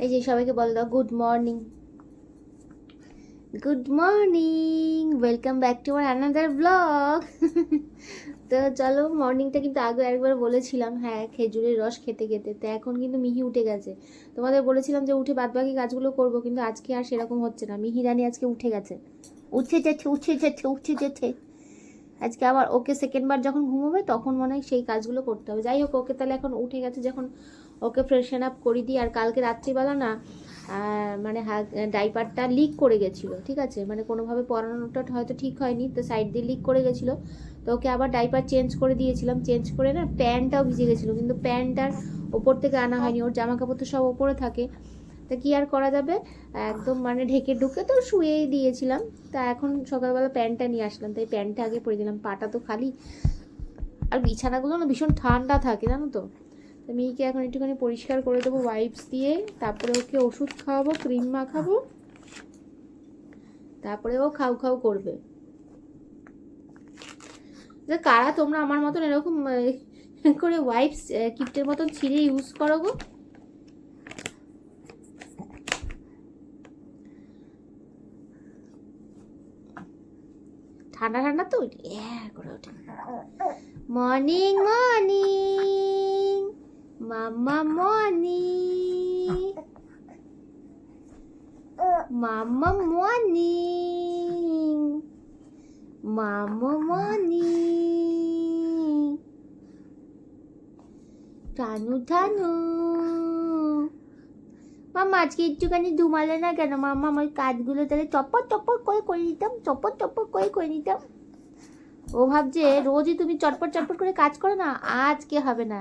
এই যে সবাইকে বলে দাও good morning. Good morning, welcome back to our another blog. তো চলো, মর্নিংটা কিন্তু আগে একবার বলেছিলাম, হ্যাঁ খেজুরের রস খেতে খেতে। তো এখন কিন্তু মিহি উঠে গেছে। তোমাদের বলেছিলাম যে উঠে বাদবাকি কাজগুলো করবো, কিন্তু আজকে আর সেরকম হচ্ছে না। মিহি রানী আজকে উঠে গেছে, উঠে যেতে। আজকে আবার ওকে সেকেন্ডবার যখন ঘুমোবে তখন মনে হয় সেই কাজগুলো করতে হবে। যাই হোক, ওকে তাহলে এখন উঠে গেছে যখন, ওকে ফ্রেশন আপ করে দিই। আর কালকে রাত্রিবেলা না মানে ডাইপারটা লিক করে গেছিলো, ঠিক আছে, মানে কোনোভাবে পরানোটা হয়তো ঠিক হয়নি, তো সাইড দিয়ে লিক করে গেছিলো। তো ওকে আবার ডাইপার চেঞ্জ করে দিয়েছিলাম, চেঞ্জ করে না প্যান্টটাও ভিজে গেছিলো, কিন্তু প্যান্টটার ওপর থেকে আনা হয়নি, ওর জামা কাপড় তো সব ওপরে থাকে। তা কি আর করা যাবে, একদম মানে ঢেকে ঢুকে তো শুয়েই দিয়েছিলাম। তা এখন সকালবেলা প্যান্টটা নিয়ে আসলাম, তাই প্যান্টটা আগে পরে দিলাম, পাটা তো খালি। আর বিছানাগুলো না ভীষণ ঠান্ডা থাকে জানো তো। তো মেয়েকে এখন একটুখানি পরিষ্কার করে দেবো ওয়াইপস দিয়ে, তারপরে ওকে ওষুধ খাওয়াবো, ক্রিম মাখাবো, তারপরে ও খাও খাও করবে। যে কারা তোমরা আমার মতন এরকম করে ওয়াইপস কিপ্টের মতন ছিঁড়ে ইউজ করো গো? ঠান্ডা ঠান্ডা তো করে ওঠে। মর্নিং মর্নিং মাম্মা, মর্নিং মাম্মা, মর্নিং মাম্মা, মর্নিং টানু টানু। মাম্মা আজকে একটুখানি ধুমালে না কেন? মাম্মা আমার কাজগুলো তাহলে চপ্পর চপ্পর করে নিতাম, চপ্পর চপ্পর করে নিতাম। ও ভাবছে রোজই তুমি চটপট চটপট করে কাজ করো না, আজকে হবে না,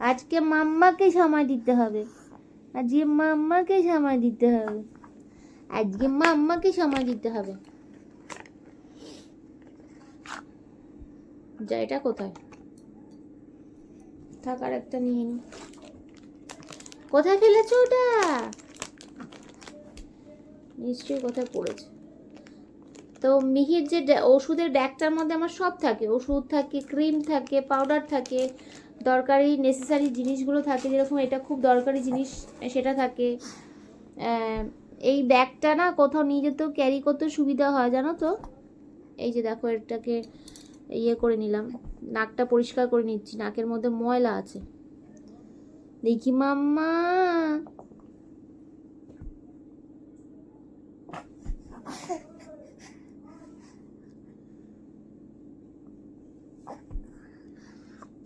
আজকে মাম্মাকে সময় দিতে হবে, আজকে মাম্মাকে সময় দিতে হবে, আজকে মাম্মাকে সময় দিতে হবে। যা, এটা কোথায় থাকার একটা নিয়ে নি, কোথায় ফেলেছো ওটা? নিশ্চয়ই কোথায় পড়েছে। তো মিহির যে ওষুধের ব্যাগটার মধ্যে আমার সব থাকে, ওষুধ থাকে, ক্রিম থাকে, পাউডার থাকে, দরকারি নেসেসারি জিনিসগুলো থাকে, যেরকম এটা খুব দরকারি জিনিস সেটা থাকে। এই ব্যাগটা না কোথাও নিয়ে যেতেও ক্যারি করতে সুবিধা হয় জানো তো। এই যে দেখো, এটাকে ইয়ে করে নিলাম, নাকটা পরিষ্কার করে নিচ্ছি, নাকের মধ্যে ময়লা আছে। দেখি মাম্মা,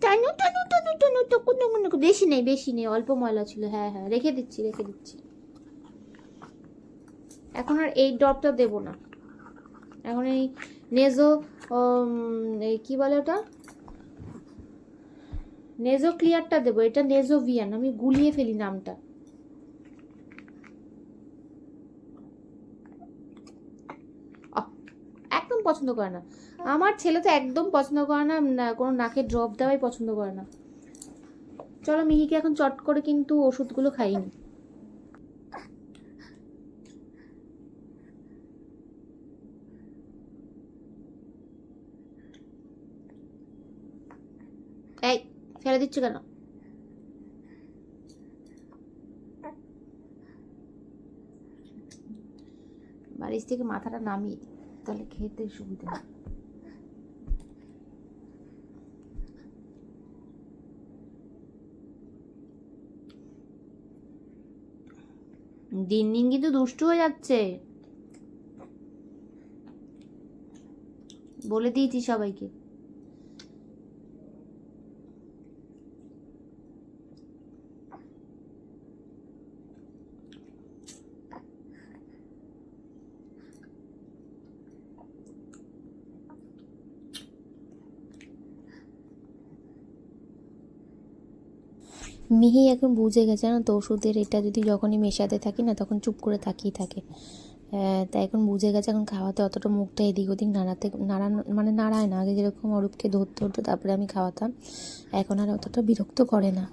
টানু টানু টানু টানু টানু। বেশি নেই বেশি নেই, অল্প ময়লা ছিল। হ্যাঁ হ্যাঁ, রেখে দিচ্ছি রেখে দিচ্ছি। এখন আর এই ড্রপটা দেবো না, এখন এই নেজো, এই কী বলে ওটা, নেজো ক্লিয়ারটা দেবো। এটা নেজোভিয়ান, আমি গুলিয়ে ফেলি নামটা। একদম পছন্দ করে না আমার ছেলে, তো একদম পছন্দ করে না, কোনো নাকে ড্রপ দেওয়াই পছন্দ করে না। চলো মিহিকে এখন চট করে কিন্তু ওষুধগুলো খাইনি। এই ফেলে দিচ্ছ কেন? বালিশ থেকে মাথাটা নামিয়ে তাহলে খেতে সুবিধা হয়। দিন দিন কিন্তু দুষ্টু হয়ে যাচ্ছে, বলে দিয়েছি সবাইকে। মিহি এখন বুঝে গেছে না তো, ওষুধের এটা যদি যখনই মেশাতে থাকি না তখন চুপ করে তাকিয়ে থাকে। তাই এখন বুঝে গেছে, এখন খাওয়াতে অতটা মুখটা এদিক ওদিক মানে নাড়ায় না। আগে যেরকম অরূপকে ধরতে ধরতে তারপরে আমি খাওয়াতাম, এখন আর অতটা বিরক্ত করে না।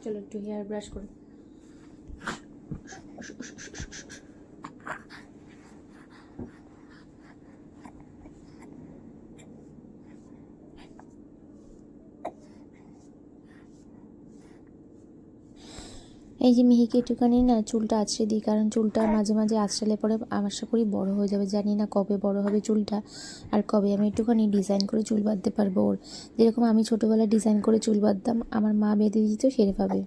চলো একটু হেয়ার ব্রাশ করে। এই যে মিহিকে একটুখানি না চুলটা আঁচড়ে দিই, কারণ চুলটা মাঝে মাঝে আঁচড়ালে পরে আশা করি বড় হয়ে যাবে। জানি না কবে বড় হবে চুলটা, আর কবে আমি একটুখানি ডিজাইন করে চুল বাঁধতে পারবো ওর। যেরকম আমি ছোটোবেলায় ডিজাইন করে চুল বাঁধতাম, আমার মা বেঁধে দিত সেভাবে।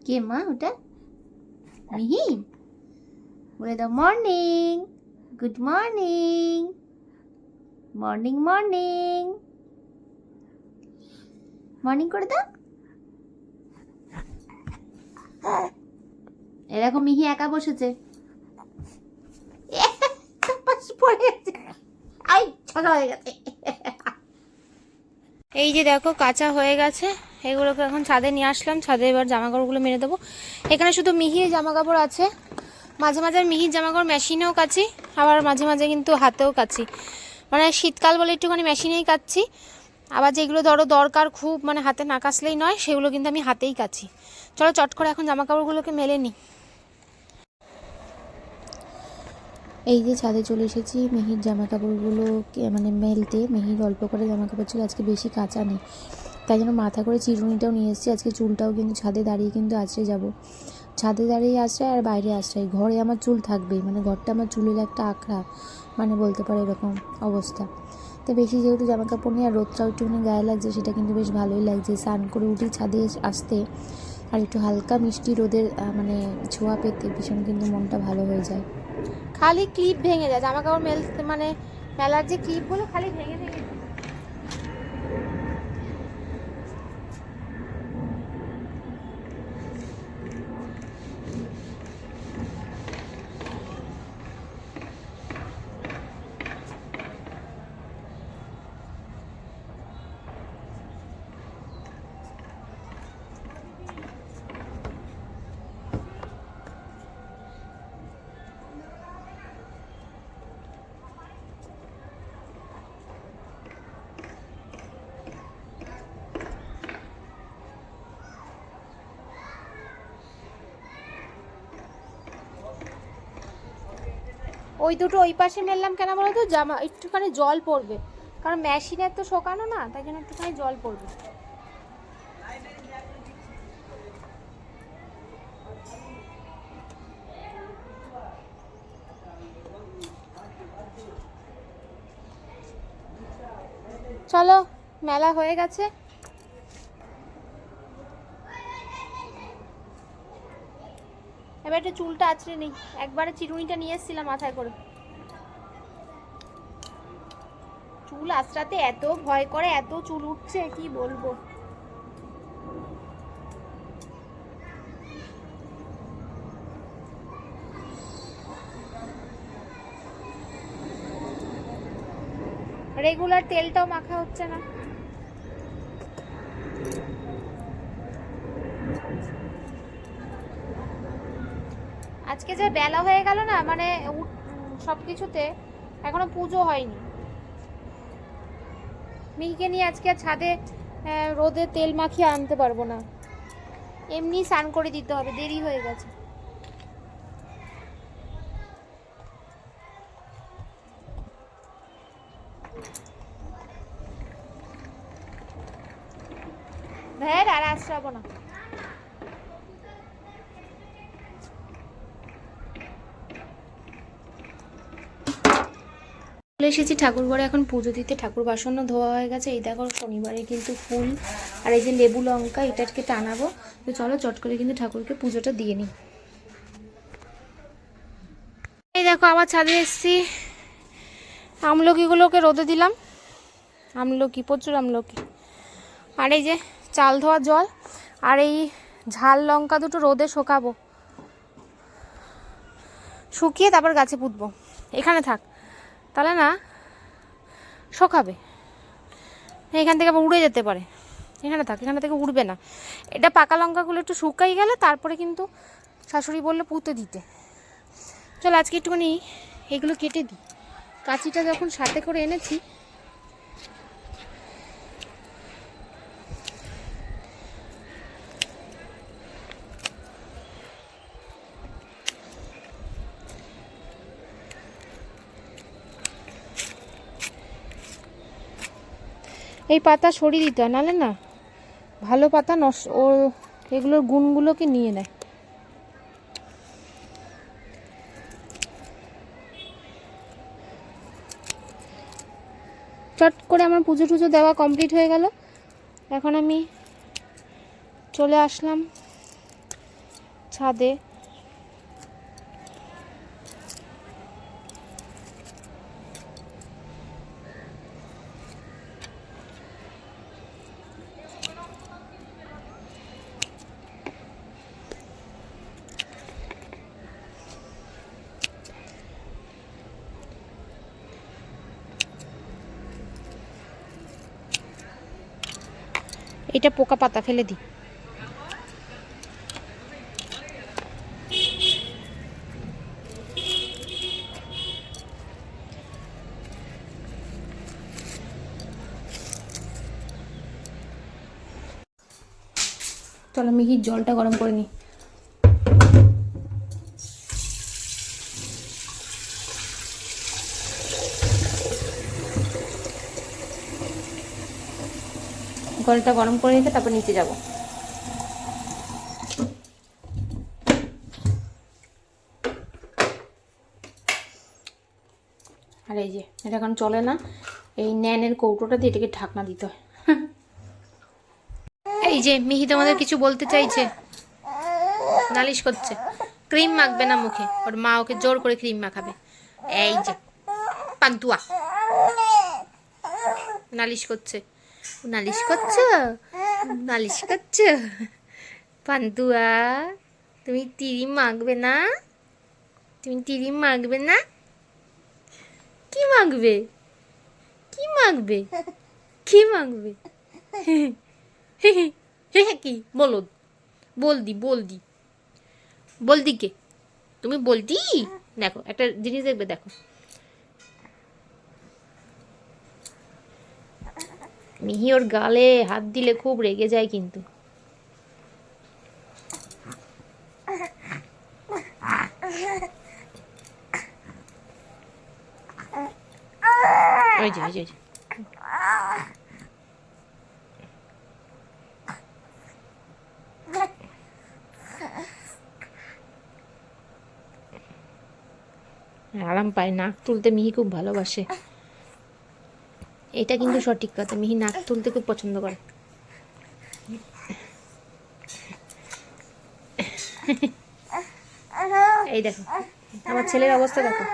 কে মা ওটা? মিহি বলে দাও morning, good morning, morning morning, morning করে দাও। এরকম মিহি একা বসেছে, ছোট হয়ে গেছে। এই যে দেখো কাঁচা হয়ে গেছে, এগুলোকে এখন ছাদে নিয়ে আসলাম। ছাদে এবার জামা কাপড়গুলো মেরে দেবো। এখানে শুধু মিহির জামা কাপড় আছে, মাঝে মাঝে মিহির জামা কাপড় মেশিনেও কাচি, আবার মাঝে মাঝে কিন্তু হাতেও কাচি। মানে শীতকাল বলে একটুখানি মেশিনেই কাচ্ছি, আবার যেগুলো ধরো দরকার খুব মানে হাতে না কাচলেই নয়, সেগুলো কিন্তু আমি হাতেই কাচি। চলো চট করে এখন জামা কাপড়গুলোকে মেলে নিই। এই যে ছাদে চলে এসেছি মিহির জামা কাপড়গুলো মানে মেলতে। মিহির অল্প করে জামা কাপড় ছিল, আজকে বেশি কাঁচা নেই, তাই জন্য মাথা করে চিরুনিটাও নিয়ে এসেছি। আজকে চুলটাও কিন্তু ছাদে দাঁড়িয়ে কিন্তু আঁচড়ে যাব। ছাদে দাঁড়িয়ে আঁচড়াই আর বাইরে আঁচড়াই, ঘরে আমার চুল থাকবেই, মানে ঘরটা আমার চুলের একটা আখড়া মানে বলতে পারো এরকম অবস্থা। তো বেশি যেহেতু জামা কাপড় নিয়ে আর রোদটাও একটুখানি গায়ে লাগছে, সেটা কিন্তু বেশ ভালোই লাগছে। স্নান করে উঠি ছাদে আসতে, আর একটু হালকা মিষ্টি রোদের মানে ছোঁয়া পেতে ভীষণ কিন্তু মনটা ভালো হয়ে যায়। খালি ক্লিপ ভেঙে যায় জামা কাপড় মেলতে, মানে মেলার যে ক্লিপগুলো খালি ভেঙে ভেঙে যায়। ওই দুটো ওই পাশে মেললাম কেন বলো তো, জামা একটুখানি জল পড়বে, কারণ মেশিনের তো শোকানো না, তাই জন্য একটুখানি জল পড়বে। চলো মেলা হয়ে গেছে, এবার একটু চুলটা আঁচড়ে নিই। একবারে চিরুনিটা নিয়ে এসেছিলাম মাথায় করে। চুল আঁচড়াতে এত ভয় করে, এত চুল উঠছে কি বলবো। রেগুলার তেলটাও মাখা হচ্ছে না। আজকে যে বেলা হয়ে গেল না, মানে সবকিছুতে এখনো পুজো হয়নি। মিহিকে নিয়ে আজকে ছাদে রোদে তেল মাখিয়ে আনতে পারবো না, এমনি স্নান করে দিতে হবে, দেরি হয়ে গেছে। হ্যাঁ আর আসবো না। চলে এসেছি ঠাকুর ঘরে এখন পুজো দিতে। ঠাকুর বাসনও ধোয়া হয়ে গেছে। এই দেখো শনিবারে কিন্তু ফুল আর এই যে লেবু লঙ্কা এটাকে টানাবো। তো চলো চট করে কিন্তু ঠাকুরকে পুজোটা দিয়ে নিই। এই দেখো আবার ছাদে এসেছি, আমলকিগুলোকে রোদে দিলাম। আমলকি প্রচুর আমলকি, আর এই যে চাল ধোয়া জল, আর এই ঝাল লঙ্কা দুটো রোদে শুকাবো, শুকিয়ে তারপর গাছে পুঁতবো। এখানে থাক তাহলে না শোকাবে, এখান থেকে আবার উড়ে যেতে পারে। এখানে থাক, এখানে থেকে উড়বে না। এটা পাকা লঙ্কাগুলো একটু শুকাই গেলে তারপরে কিন্তু শাশুড়ি বললে পুঁতে দিতে। চল আজকে একটুখানি এগুলো কেটে দিই। কাঁচিটা যখন সাথে করে এনেছি, এই পাতা সরিয়ে দিতে হয়, নাহলে না ভালো পাতা নষ্ট, ও এগুলোর গুণগুলোকে নিয়ে নেয়। চট করে আমার পুজো টুজো দেওয়া কমপ্লিট হয়ে গেল। এখন আমি চলে আসলাম ছাদে। এটা পোকা পাতা ফেলে দিই। চলো মিহির জলটা গরম করে নিই। জলটা গরম করে রেখে তারপর নিচে যাব। আর এই যে এটা এখন চলে না, এই ন্যানের কৌটোটা দিয়ে এটাকে ঢাকনা দিতে হয়। এই যে মিহি তোমাদের কিছু বলতে চাইছে, নালিশ করছে। ক্রিম মাখবে না মুখে, ওর মা ওকে জোর করে ক্রিম মাখাবে। এই যে পান্তুয়া নালিশ করছে। নালিশ করছো, নালিশ করছো পান্তুয়া, তুমি ক্রিম মাখবে না, তুমি ক্রিম মাখবে না। কি মাখবে, কি মাখবে, কি মাখবে? কি বলো, বলদি বলদি বলদি কে তুমি? বলদি দেখো একটা জিনিস দেখবে, দেখো মিহি ওর গালে হাত দিলে খুব রেগে যায় কিন্তু। ওই যে ওই যে আরাম পায়, নাক তুলতে মিহি খুব ভালোবাসে। এটা কিন্তু সঠিক কথা, মিহি নাক তুলতে খুব পছন্দ করে। এই দেখো আমার ছেলের অবস্থা, দেখো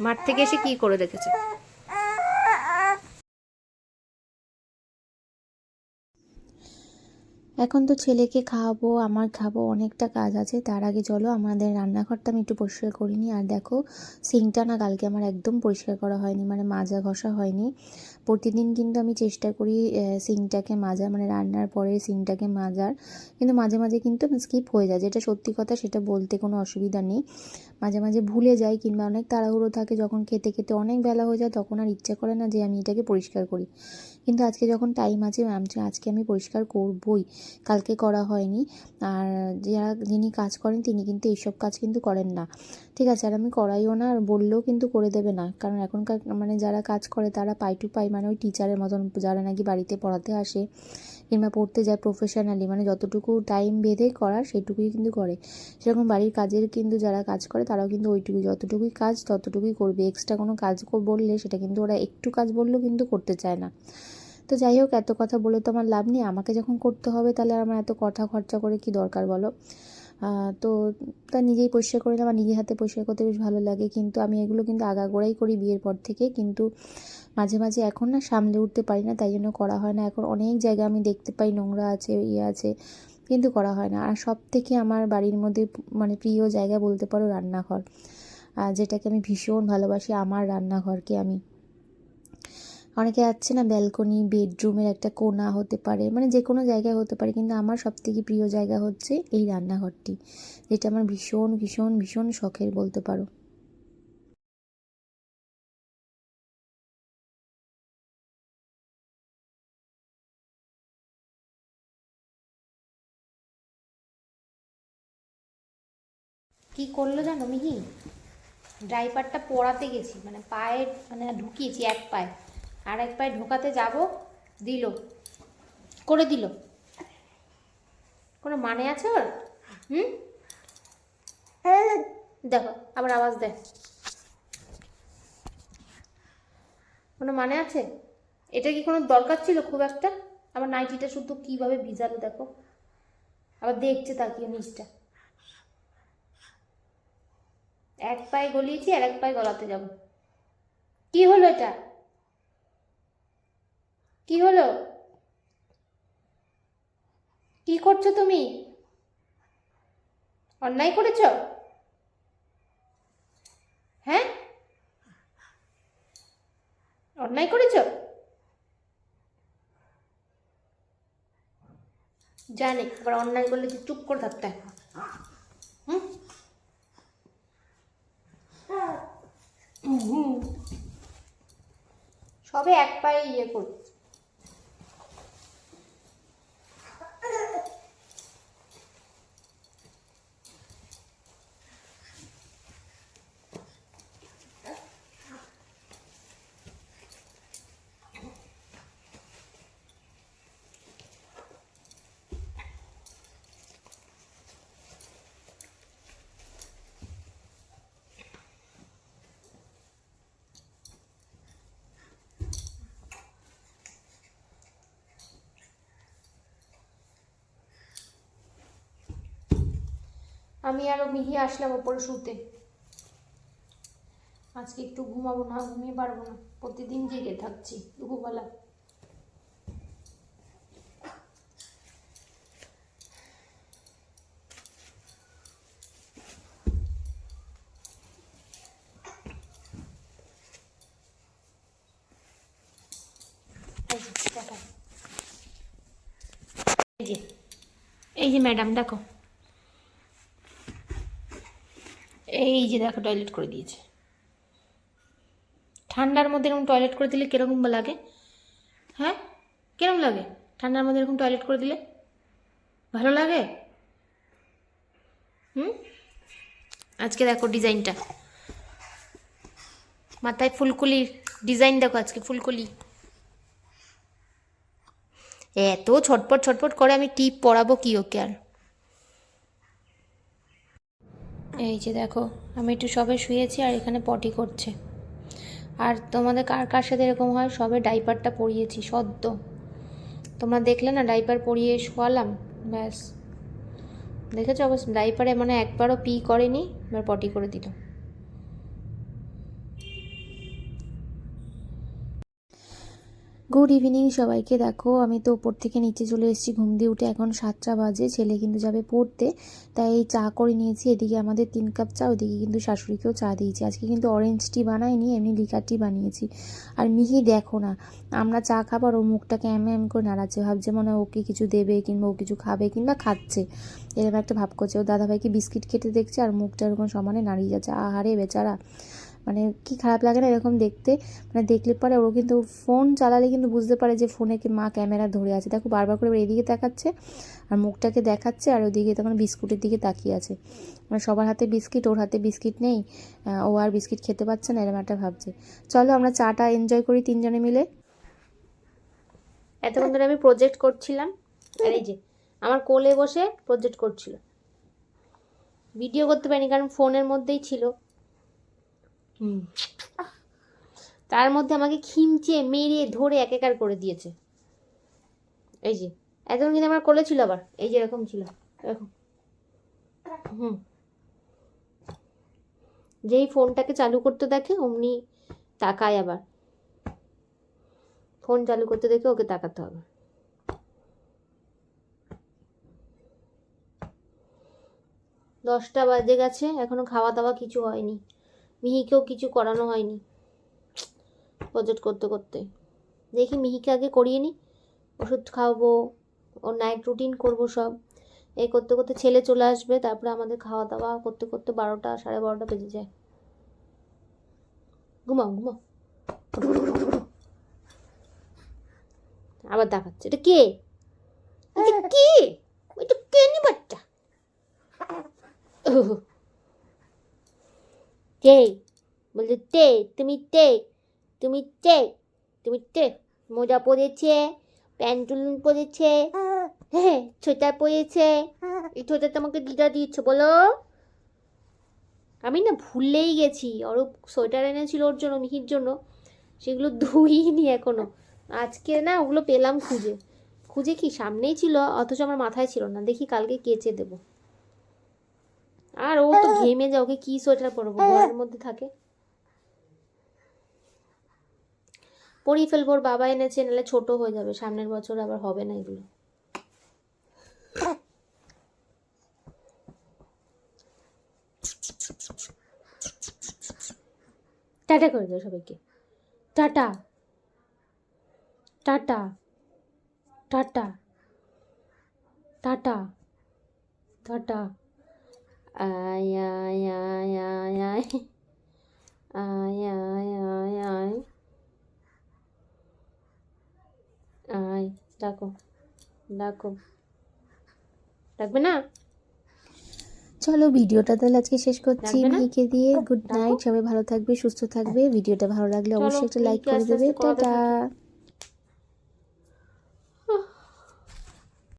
মাঠ থেকে এসে কি করে দেখেছে। এখন তো ছেলেকে খাওয়াবো, আমার খাবো, অনেকটা কাজ আছে। তার আগে চলো আমাদের রান্নাঘরটা আমি একটু পরিষ্কার করে নিই। আর দেখো সিঙ্কটা না কালকে আমার একদম পরিষ্কার করা হয়নি, মানে মাজা ঘষা হয়নি। প্রতিদিন কিন্তু আমি চেষ্টা করি সিঙ্কটাকে মাজার, মানে রান্নার পরে সিঙ্কটাকে মাজার, কিন্তু মাঝে মাঝে কিন্তু স্কিপ হয়ে যায়, যেটা সত্যি কথা, সেটা বলতে কোনো অসুবিধা নেই। মাঝে মাঝে ভুলে যাই, কিংবা অনেক তাড়াহুড়ো থাকে, যখন খেতে খেতে অনেক বেলা হয়ে যায় তখন আর ইচ্ছা করে না যে আমি এটাকে পরিষ্কার করি। কিন্তু আজকে যখন টাইম আছে আজকে আমি পরিষ্কার করবই, কালকে করা হয়নি। আর যিনি কাজ করেন তিনি কিন্তু এইসব কাজ কিন্তু করেন না, ঠিক আছে? আর আমি করাইও না, আর বললেও কিন্তু করে দেবে না, কারণ এখনকার মানে যারা কাজ করে তারা পাই টু পাই, মানে ওই টিচারের মতন, যারা নাকি বাড়িতে পড়াতে আসে কিংবা পড়তে যায় প্রফেশনালি, মানে যতটুকু টাইম বেঁধে করার সেটুকুই কিন্তু করে। সেরকম বাড়ির কাজের কিন্তু যারা কাজ করে তারাও কিন্তু ওইটুকুই, যতটুকুই কাজ ততটুকুই করবে। এক্সট্রা কোনো কাজ বললে সেটা কিন্তু ওরা একটু কাজ বললেও কিন্তু করতে চায় না। তো যাই হোক, এত কথা বলে তো আমার লাভ নেই, আমাকে যখন করতে হবে তাহলে আমার এত কথা খরচা করে কি দরকার বলো? তো তা নিজেই পরিষ্কার করে আমার নিজের হাতে পরিষ্কার করতে বেশ ভালো লাগে, কিন্তু আমি এগুলো কিন্তু আগাগোড়াই করি বিয়ের পর থেকে, কিন্তু মাঝে মাঝে এখন না সামলে উঠতে পারি না, তাই জন্য করা হয় না। এখন অনেক জায়গা আমি দেখতে পাই নোংরা আছে, আছে, কিন্তু করা হয় না। আর সব থেকে আমার বাড়ির মধ্যে মানে প্রিয় জায়গা বলতে পারো রান্নাঘর, যেটাকে আমি ভীষণ ভালোবাসি, আমার রান্নাঘরকে আমি। অনেকে আছে না ব্যালকনি বেডরুমের একটা কোণা হতে পারে, মানে যে কোনো জায়গায় হতে পারে, কিন্তু আমার সবথেকে প্রিয় জায়গা হচ্ছে এই রান্নাঘরটি, যেটা আমার ভীষণ ভীষণ ভীষণ শখের বলতে পারো। কি করলো জানো মিহি, ড্রাইপারটা পরাতে গেছি, মানে পায়ে মানে ঢুকিয়েছি এক পায়ে, আর এক পায়ে ঢোকাতে যাব, দিল, করে দিল। কোনো মানে আছে ওর? হুম, দেখো আবার আওয়াজ দেয়, কোনো মানে আছে? এটা কি কোনো দরকার ছিল খুব একটা? আমার নাইটিটা শুধু কীভাবে ভিজালো দেখো, আবার দেখছে তাকিয়ে নিচটা। এক পায়ে গলিয়েছি আর এক পায়ে গলাতে যাব। কি হলো এটা? কি হলো? কি করছো তুমি? অন্যায় করেছো? হ্যাঁ, অন্যায় করেছো? জানি আবার অন্যায় করলে কি চুপ করে থাকতে হয়? হুম, হুম, সবে এক পায়ে ইয়ে করি। আমি আরো মিহি আসলাম ওপরে শুতে। আজকে একটু ঘুমাবো না, ঘুমিয়ে পারবো না, প্রতিদিন জেগে থাকছি দুপুরবেলা। এই যে, এই যে ম্যাডাম দেখো, এই যে দেখো টয়লেট করে দিয়েছে। ঠান্ডার মধ্যে এরকম টয়লেট করে দিলে কীরকম লাগে? হ্যাঁ, কিরকম লাগে ঠান্ডার মধ্যে এরকম টয়লেট করে দিলে? ভালো লাগে? হুম, আজকে দেখো ডিজাইনটা, মাথায় ফুলকুলির ডিজাইন দেখো, আজকে ফুলকুলি। এত ছটপট ছটপট করে, আমি টিপ পরাবো কি ওকে আর। এই যে দেখো, আমি একটু সবে শুয়েছি আর এখানে পটি করছে। আর তোমাদের কার কার সাথে এরকম হয়, সবে ডাইপারটা পরিয়েছি সদ্য, তোমরা দেখলে না ডাইপার পরিয়ে শোয়ালাম, ব্যাস দেখেছো অবশ্য ডাইপারে মানে একবারও পি করেনি, এবার পটি করে দিল। গুড ইভিনিং সবাইকে। দেখো আমি তো ওপর থেকে নিচে চলে এসেছি ঘুম দিয়ে উঠে, এখন 7টা বাজে, ছেলে কিন্তু যাবে পড়তে, তাই চা করে নিয়েছি। এদিকে আমাদের 3 কাপ চা, ওদিকে কিন্তু শাশুড়িকেও চা দিয়েছি। আজকে কিন্তু অরেঞ্জ টি বানাইনি, এমনি লিকার টি বানিয়েছি। আর মিহি দেখো না, আমরা চা খাবার ও মুখটাকে করে নাড়াচ্ছে, ভাবছে মনে হয় ওকে কিছু দেবে কিংবা ও কিছু খাবে কিংবা খাচ্ছে, এরকম একটা ভাব করছে। ও দাদাভাইকে বিস্কিট খেতে দেখছে আর মুখটা এরকম সমানে নাড়িয়ে যাচ্ছে। আহারে বেচারা, মানে কি খারাপ লাগে না এরকম দেখতে। মানে দেখলে পরে ওরও কিন্তু ফোন চালালে কিন্তু বুঝতে পারে যে ফোনে কি মা ক্যামেরা ধরে আছে, দেখো বারবার করে এদিকে তাকাচ্ছে আর মুখটাকে দেখাচ্ছে, আর ওদিকে তখন বিস্কুটের দিকে তাকিয়ে আছে। মানে সবার হাতে বিস্কিট, ওর হাতে বিস্কিট নেই, ও আর বিস্কিট খেতে পারছে না, এরকম একটা ভাবছে। চলো আমরা চাটা এনজয় করি তিনজনে মিলে। এতক্ষণ ধরে আমি প্রজেক্ট করছিলাম, আর এই যে আমার কোলে বসে প্রজেক্ট করছিল, ভিডিও করতে পারিনি কারণ ফোনের মধ্যেই ছিল। তার মধ্যে আমাকে খিমচে মেরে ধরে একাকার করে দিয়েছে। এই যে এতক্ষণ কিন্তু আমার কোলে ছিল, আবার এই যে এরকম ছিল এরকম। যেই ফোনটাকে চালু করতে দেখে অমনি তাকায়, আবার ফোন চালু করতে দেখে ওকে তাকাতে হবে। দশটা বাজে গেছে, এখনো খাওয়া দাওয়া কিছু হয়নি, মিহিকেও কিছু করানো হয়নি প্রজেক্ট করতে করতে। দেখি মিহিকে আগে করিয়ে নিই, ওষুধ খাওয়াবো, ওর নাইট রুটিন করবো সব। এই করতে করতে ছেলে চলে আসবে, তারপরে আমাদের খাওয়া দাওয়া করতে করতে 12টা 12:30 বেজে যায়। ঘুমাও ঘুমাও। আবার দেখাচ্ছে, এটা কে? এটা কে? এটা কে নি বাচ্চা? তে বলছে তে, তুমি তে, তুমি তে, তুমি তে। মোজা পরেছে, প্যান্টুলুন পরেছে, হ্যাঁ ছোটা পরেছে। এই ছোটা তোমাকে দিদা দিচ্ছে বলো। আমি না ভুলেই গেছি, অরূপ সোয়েটার এনেছিল ওর জন্য, মিহির জন্য, সেগুলো ধুইনি এখনো। আজকে না ওগুলো পেলাম খুঁজে খুঁজে, কি সামনেই ছিল অথচ আমার মাথায় ছিল না। দেখি কালকে কেচে দেব। আর ও তো ঘেমে যায়, ওকে কি সোয়েটার পরবো, ঘরের মধ্যে থাকে। পরিয়ে ফেলবো, ওর বাবা এনেছে, নাহলে ছোট হয়ে যাবে, সামনের বছর আবার হবে না এগুলো। টাটা করে দাও সবাইকে, tata tata tata tata tata. আয় আয় আয় আয় আয় আয় আয় আয় আয় আয়। ডাকো ডাকো, ডাকবে না? চলো ভিডিওটা তাহলে আজকে শেষ করছি মিহিকে দিয়ে। গুড নাইট, সবাই ভালো থাকবে, সুস্থ থাকবে। ভিডিওটা ভালো লাগলে অবশ্যই একটা লাইক করে দেবে। টাটা।